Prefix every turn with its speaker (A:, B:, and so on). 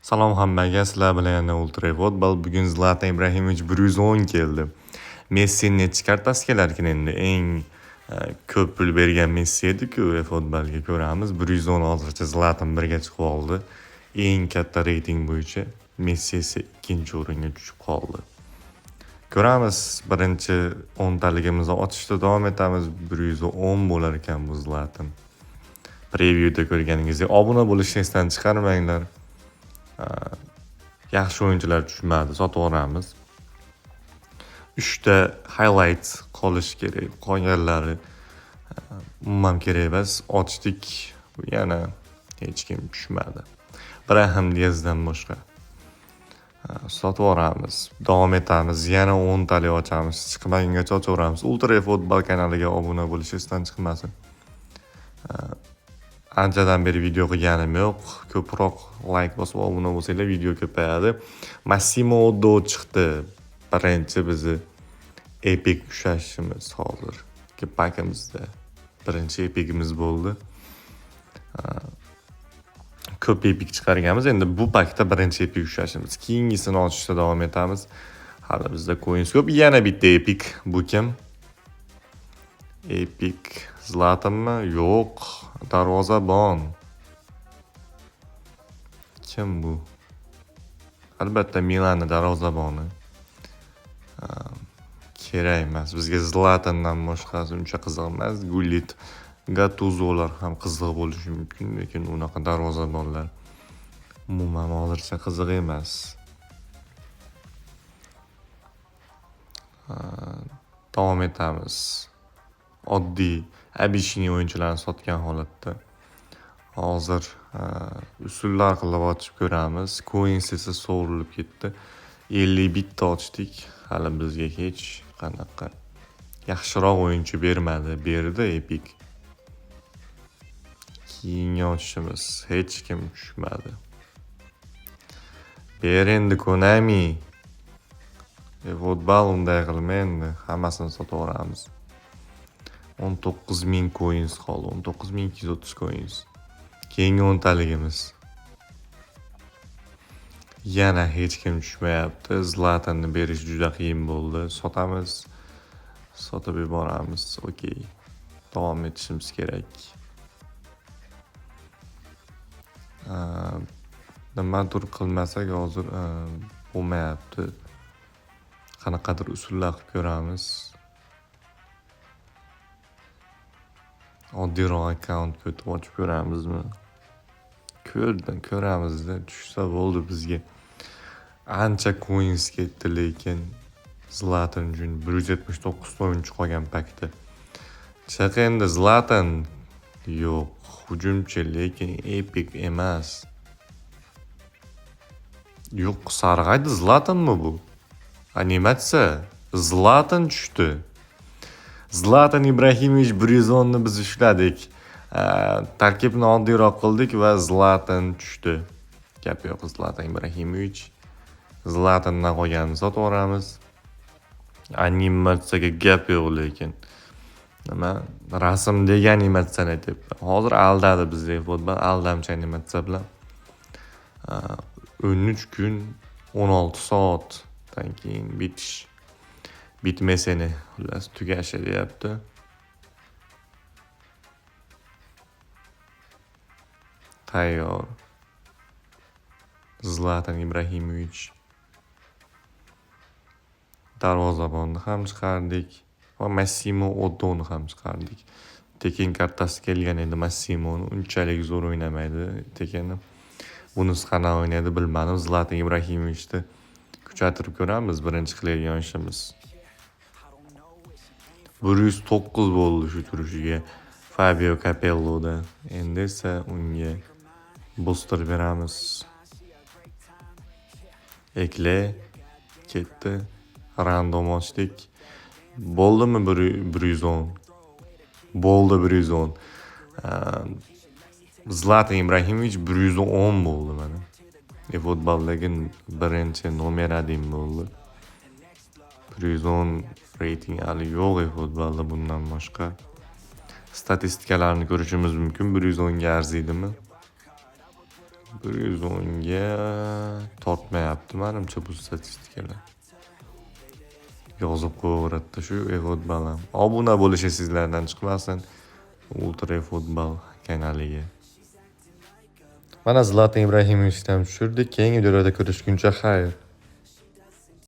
A: Salom hammaga, sizlar bilan yana Ultra Futbol. Bugun Zlatan Ibrahimovich 110 keldi. Messi necha kartasi kelarkan endi eng ko'p pul bergan Messi edi-ku futbolga ko'ramiz. 110 hozircha Zlatan birga chiqib oldi. Eng katta reyting bo'yicha Messi esa ikkinchi o'ringa tushib qoldi. Ko'ramiz, birinchi 10 taligimizni ochishda davom etamiz. 110 bo'lar ekan bu Zlatan. Previewda ko'rganingizdek, obuna bo'lishni esdan chiqarmanglar. Yaxshi o'yinchilar tushmadi, sotib olamiz. 3 ta highlight qolish kerak. Qolganlari umuman kerak emas. Ochdik, yana hech kim tushmadi. Brahim Diazdan boshqa. Sotib olamiz. Davom etamiz. Yana 10 tali ochamiz. Chiqmagungacha ochaveramiz. Ultra Futbol kanaliga obuna bo'lish esdan chiqmasin. Anchadan beri video qilganim yo'q. Ko'proq like bosib obuna bo'lsanglar video ko'payadi. Massimo Oddo chiqdi. Birinchi bizni epic ushlashimiz hozirgi pakimizda. Birinchi epigimiz bo'ldi. Ko'p epic chiqarganmiz. Endi bu pakda birinchi epic ushlashimiz. Keyingisini ochishda davom etamiz. Hali bizda coins ko'p. Yana bitta epic. Bu kim? Epic Zlatanmi? Yo'q. Darvozabon. Kim bu? Albatta Milanning darvozaboni. Kerak emas. Bizga Zlatandan boshqasi uncha qiziq emas. Gullit, Gattuzolar ham qiziq bo'lishi mumkin, lekin unaqa darvozabonlar umuman hozircha qiziq emas. Davom etamiz. Oddiy Abishini o'yinchilarni sotgan holatda. Hozir usullar qilib ochib ko'ramiz. Coins esa so'rilib ketdi. 51 ta ochdik. Hali bizga hech qanaqa yaxshiroq o'yinchi bermadi. Berdi Epic. Keyingi ochishimiz hech kim tushmadi. Ber endi Konami. Futbol unday qilmaydi. Hammasini sotib olamiz. 19,000 coins qoldi. 19,230 coins. Keyingi 10 taligimiz. Yana hech kim tushmayapti. Zlatanni berish juda qiyin bo'ldi. Sotamiz. Sotib yuboramiz. Okey. Davom etishimiz kerak. Nimadir qilmasak hozir bo'lmayapti. Qanaqadir usullar qilib ko'ramiz. Oddiyroq akkaunt ochib ko'ramizmi? Ko'ramizda tushsa bo'ldi bizga. Ancha coins ketdi, lekin Zlatan uchun 179 ta o'yinchi qolgan pakda. Chiq endi Zlatan. Yo'q, hujumchi, lekin epic emas. Yo'q, sarg'aydi. Zlatanmi bu? Animatsiya. Zlatan tushdi. Zlatan Ibrahimovich 110 ni biz ushladik. Tarkibni oddiyroq qildik va Zlatan tushdi. Gap yo'q, Zlatan Ibrahimovich. Zlatandan qolganini sotib olamiz. Animatsiyaga gap yo'q, lekin nima rasmdagi animatsiyani aytibdi. Hozir aldadi bizga futbol, aldamchi animatsiya bilan. 13 kun 16 soatdan keyin bitmasini xullas tugashi deyapti. Tayyor. Zlatan Ibrahimovich. Darvozabonni ham chiqardik va Massimo Oddoni ham chiqardik. Tekin kartasi kelgan edi Massimoni, unchalik zo'r o'ynamaydi tekini. Bu nusxani o'ynaydi bilmadim. Zlatan Ibrahimovichni kuchaytirib ko'ramiz, birinchi qiladigan ishimiz. 109 bo'ldi shu turishiga Fabio Capello'da. Endi esa unga booster beramiz. Ekle ketdi. Random ochdik. Bo'ldimi 110? Bo'ldi 110. Zlatan Ibrahimovich 110 bo'ldi mana. Futboldagi birinchi nomer 1 bo'ldi. 110 reyting hali yo'q futbolda bundan boshqa. Statistikalarni ko'rishimiz mumkin. 110 ga arziydimi? 110 ga tortmayapti menimcha bu statistikalar. Yozib qo'yaveradida shu eFootball ham. Obuna bo'lishi sizlardan chiqmasin Ultra eFootball kanaliga. Mana Zlatan Ibrahimovichni ham tushirdik. Keyingi videolarda ko'rishguncha xayr.